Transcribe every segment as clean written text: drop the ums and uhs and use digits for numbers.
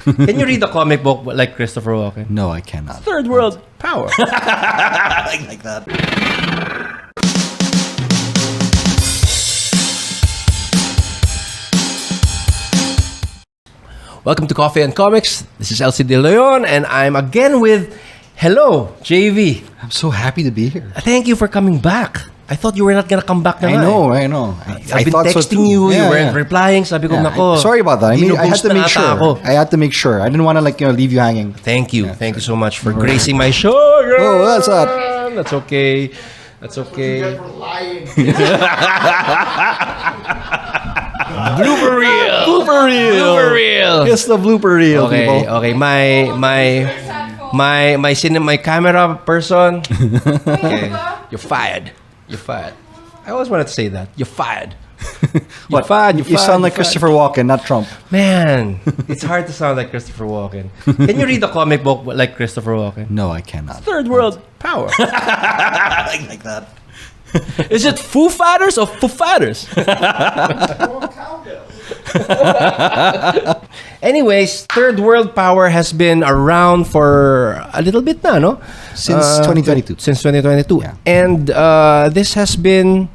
Can you read the comic book like Christopher Walken? No, I cannot. Third world power. like that. Welcome to Coffee and Comics. This is Elsie De Leon, and I'm again with Hello, JV. I'm so happy to be here. Thank you for coming back. I thought you were not gonna come back na I nga know. I've been thought so texting too. you, you Yeah, weren't yeah. replying. Sabi ko, Yeah, nako. sorry about that. I mean, I had to dinugust na make ata sure. ako. I had to make sure. I didn't want to leave you hanging. Thank you. Thank you so much for gracing my show. Oh, that's that. That's okay. That's okay. Blooper reel. Blooper reel. Blooper reel. It's the blooper reel, Okay, people. okay. My camera person. Okay. You're fired. You're fired. I always wanted to say that. You're fired. You're fired. You sound like Christopher Walken, not Trump. Man, it's hard to sound like Christopher Walken. Can you read the comic book like Christopher Walken? No, I cannot. Third world power. like that. Is it Foo Fighters or Foo Fighters? Anyways, Third World Power has been around for a little bit na, no? Since 2022. Since 2022. Yeah. And this has been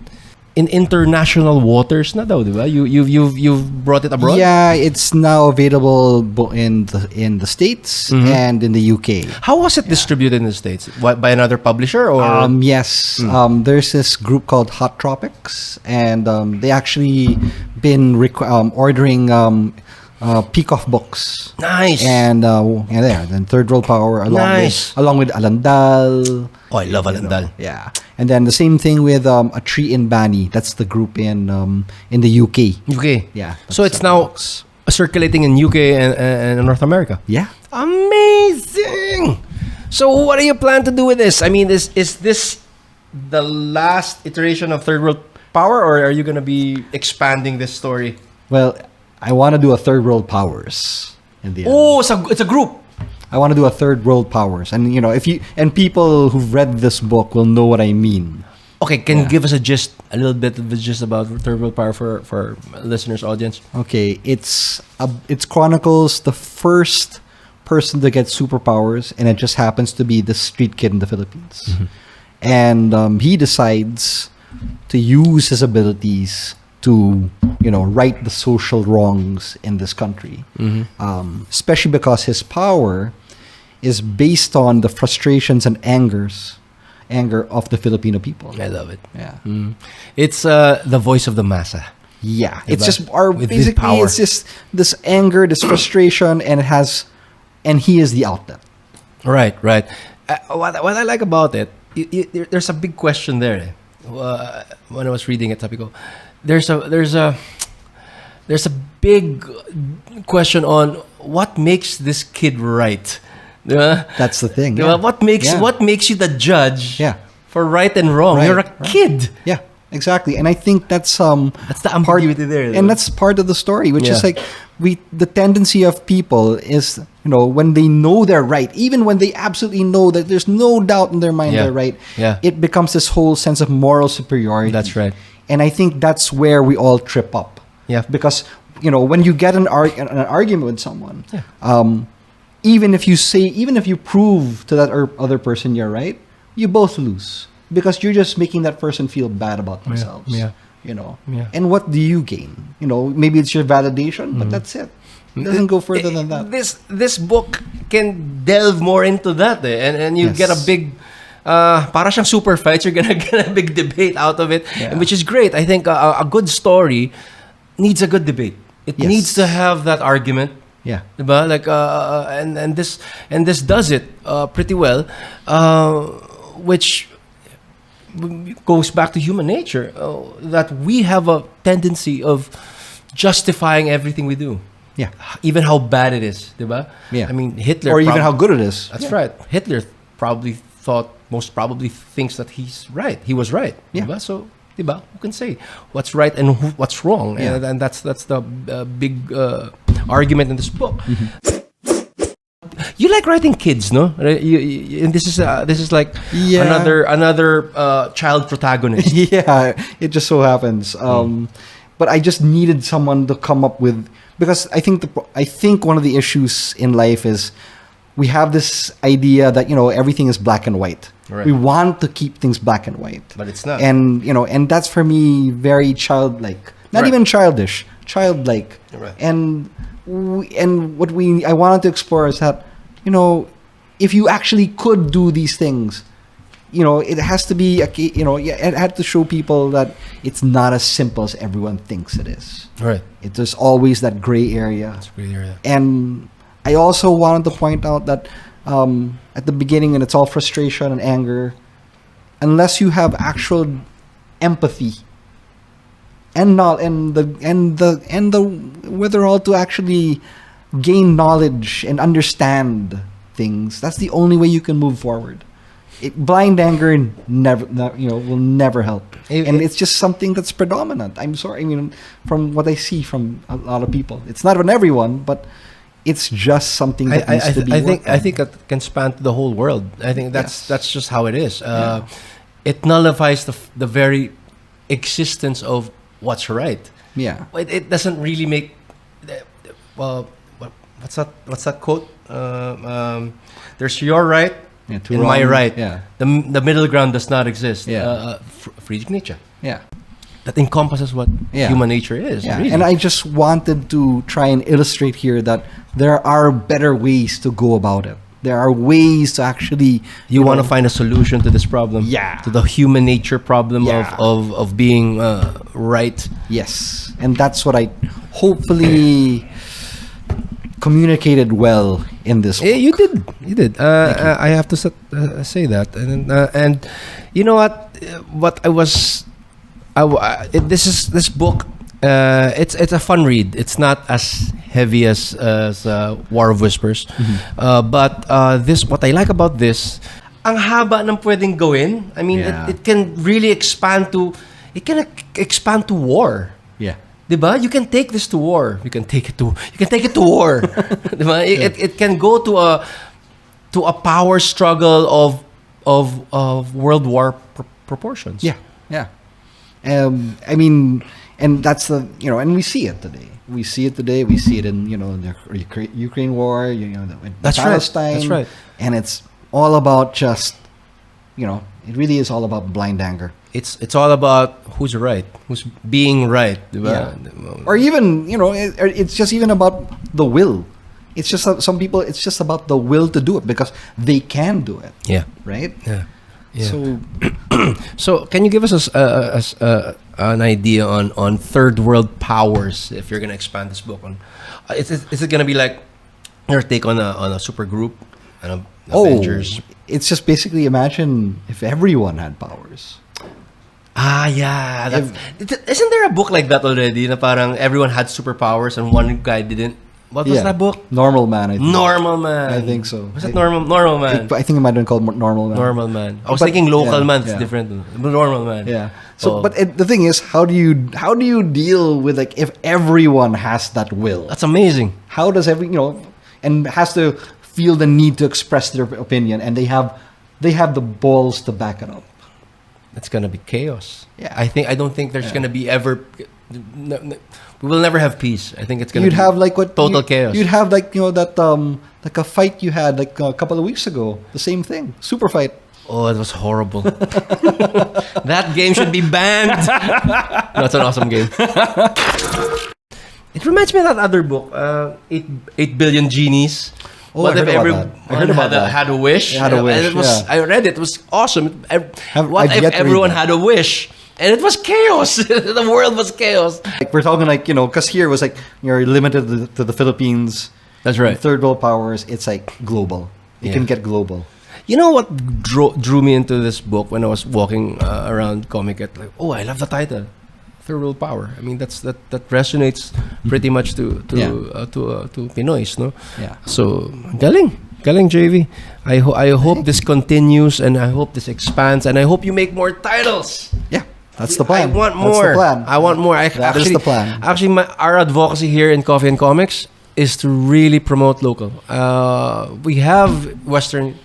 in international waters na daw, di ba? You've brought it abroad? Yeah, it's now available in the States and in the UK. How was it distributed in the States? By another publisher or? Yes. There's this group called Hot Tropics, and they actually been ordering Peacock books. Nice. And then Third World Power Nice. along with Alandal. Oh, I love Alandal. Yeah. And then the same thing with A Tree in Bani. That's the group in the UK. UK. Yeah. So it's now circulating in UK and North America. Yeah. Amazing. So what do you plan to do with this? I mean, is this the last iteration of Third World Power, or are you going to be expanding this story? Well, I want to do a Third World Powers in the end. Oh, it's a group. I want to do a Third World Powers, and people who've read this book will know what I mean. Okay, can you give us a little bit of a gist about Third World Power for listeners' audience? Okay, it's chronicles the first person to get superpowers, and it just happens to be the street kid in the Philippines, and he decides to use his abilities to right the social wrongs in this country, especially because his power is based on the frustrations and anger of the Filipino people. I love it. Yeah. It's the voice of the massa. Yeah. Diba? It's just With basically power. it's just this anger, this frustration, and he is the outlet. Right. What I like about it, there's a big question there. When I was reading it, sabi ko, there's a big question on what makes this kid right. Diba? That's the thing. Diba? Yeah. What makes you the judge for right and wrong? Right, You're a kid. Yeah, exactly. And I think that's the ambiguity there. and that's part of the story, which is Yeah. like the tendency of people is when they know they're right, even when they absolutely know that there's no doubt in their mind they're right. Yeah. It becomes this whole sense of moral superiority. That's right. And I think that's where we all trip up. Yeah. Because when you get an argument with someone, even if you prove to that other person you're right, you both lose because you're just making that person feel bad about themselves. Yeah. Yeah. And what do you gain? Maybe it's your validation, but that's it. It doesn't go further than that. This book can delve more into that, and you get a big. Para siyang super fights, you're gonna get a big debate out of it, Yeah. which is great. I think a good story needs a good debate. It Yes. needs to have that argument. Yeah. Diba? Like and this does it pretty well, which goes back to human nature, that we have a tendency of justifying everything we do, Yeah. even how bad it is, diba? Yeah. I mean, Hitler, Or even how good it is. That's right. Hitler most probably thinks that he's right. He was right. Yeah. Diba? So, diba? Who can say what's right and what's wrong? Yeah. And that's the big argument in this book. You like writing kids, no? And this is like another child protagonist. Yeah, it just so happens. But I just needed someone to come up with because I think one of the issues in life is we have this idea that everything is black and white. Right. We want to keep things black and white, But it's not. and and that's for me very childlike, not Right. even childish, childlike. Right. And I wanted to explore is that if you actually could do these things, it has to be it had to show people that it's not as simple as everyone thinks it is. Right. There's always that gray area. It's really area. And I also wanted to point out that at the beginning, and it's all frustration and anger, unless you have actual empathy and the wherewithal to actually gain knowledge and understand things, that's the only way you can move forward. Blind anger will never help, and it's just something that's predominant. I'm sorry, from what I see from a lot of people, it's not on everyone, but it's just something that needs to be worked on. I think it can span to the whole world. I think that's just how it is. It nullifies the very existence of what's right. Yeah. It doesn't really make. Well, what's that quote? There's your right and wrong, my right. Yeah. The middle ground does not exist. Yeah. Friedrich Nietzsche. Yeah. That encompasses what human nature is. Yeah. Really. And I just wanted to try and illustrate here that there are better ways to go about it. There are ways to actually you want to find a solution to this problem. Yeah. To the human nature problem Yeah. of being right. Yes. And that's what I hopefully communicated well in this book. You did. I have to say that, and you know what I was. This book. It's a fun read. It's not as heavy as War of Whispers, but what I like about this, ang haba ng pwedeng gawin. I mean, Yeah. it can really expand to war. Yeah. Diba? You can take this to war. You can take it to war. Diba? It can go to a power struggle of world war proportions. Yeah. Yeah. I mean, and that's and we see it today. We see it in the Ukraine war. That's right. Palestine. That's right. And it's all about just it really is all about blind anger. It's all about who's right, who's being right. Diba? Yeah. Or even it's just even about the will. It's just some people. It's just about the will to do it because they can do it. Yeah. Right. Yeah. Yeah. So can you give us an idea on third world powers if you're gonna expand this book on? Is it gonna be like your take on a super group and Avengers? It's just basically imagine if everyone had powers. Yeah. Isn't there a book like that already? Na parang everyone had superpowers and one guy didn't. What was that book? Normal Man, I think. Normal Man. I think so. Was it Normal Man? I think it might have been called Normal Man. Normal Man. I was thinking Local Man. It's yeah. different. Normal Man. Yeah. So, but the thing is, how do you deal with if everyone has that will? That's amazing. How does and has to feel the need to express their opinion, and they have the balls to back it up? It's gonna be chaos. Yeah. I don't think there's gonna be ever. We will never have peace. I think it's gonna. You'd have total chaos. You'd have that like a fight you had a couple of weeks ago. The same thing, super fight. Oh, it was horrible. That game should be banned. That's an awesome game. It reminds me of that other book, 8 Billion Genies. Oh, What I if heard about everyone that. I heard about that. had a wish? Had a wish, And it was, yeah. I read it. It was awesome. What I've if yet to read everyone that. had a wish? And it was chaos. The world was chaos. We're talking because here was you're limited to the Philippines. That's right. Third world powers. It's global. You Yeah. can get global. You know what drew me into this book when I was walking around Comic-Con? I love the title, Third World Power. I mean, that resonates pretty much to Pinoys, no? Yeah. So galing JV. I hope this continues, and I hope this expands, and I hope you make more titles. Yeah. That's the plan. I want That's more. the plan. I want more. That is the plan. Actually, our advocacy here in Coffee and Comics is to really promote local. We have Western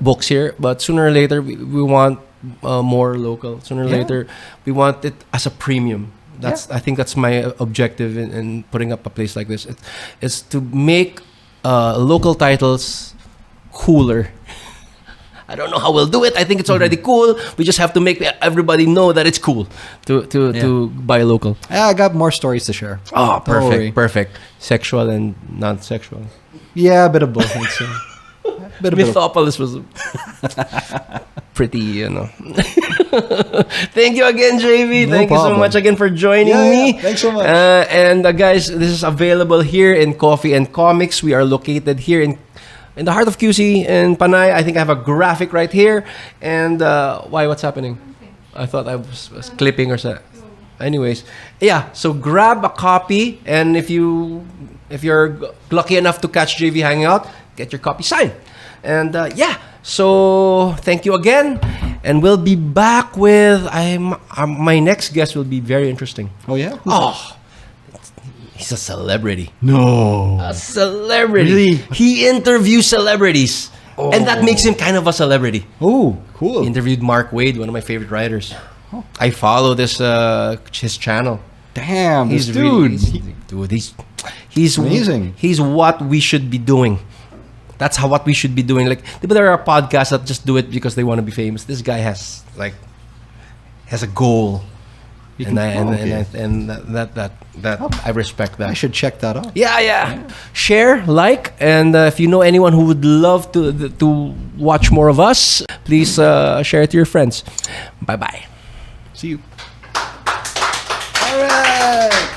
books here, but sooner or later we want more local. Sooner or later we want it as a premium. I think that's my objective in putting up a place like this. It's to make local titles cooler. I don't know how we'll do it. I think it's already cool. We just have to make everybody know that it's cool to buy local. I got more stories to share. Oh, Don't worry. perfect. Sexual and non-sexual. Yeah, a bit of both, I'd say. Bit of both. Mythopolis was pretty, Thank you again, JV. No Thank you so problem. much again for joining me. Thanks so much. And guys, this is available here in Coffee and Comics. We are located here in the heart of QC in Panay. I think I have a graphic right here. And why? What's happening? I thought I was clipping or something. Anyways, yeah. So grab a copy, and if you're lucky enough to catch JV hanging out, get your copy signed. And so thank you again, and we'll be back with my next guest will be very interesting. Oh, yeah? Oh, he's a celebrity. No. A celebrity. Really? He interviews celebrities, and that makes him kind of a celebrity. Oh, cool. He interviewed Mark Wade, one of my favorite writers. I follow his channel. Damn, this Really, dude. he's Amazing. He's what we should be doing. That's what we should be doing. Like, but there are podcasts that just do it because they want to be famous. This guy has a goal, and that I respect that. I should check that out. Yeah. Share, like, and if you know anyone who would love to watch more of us, please share it to your friends. Bye. See you. All right.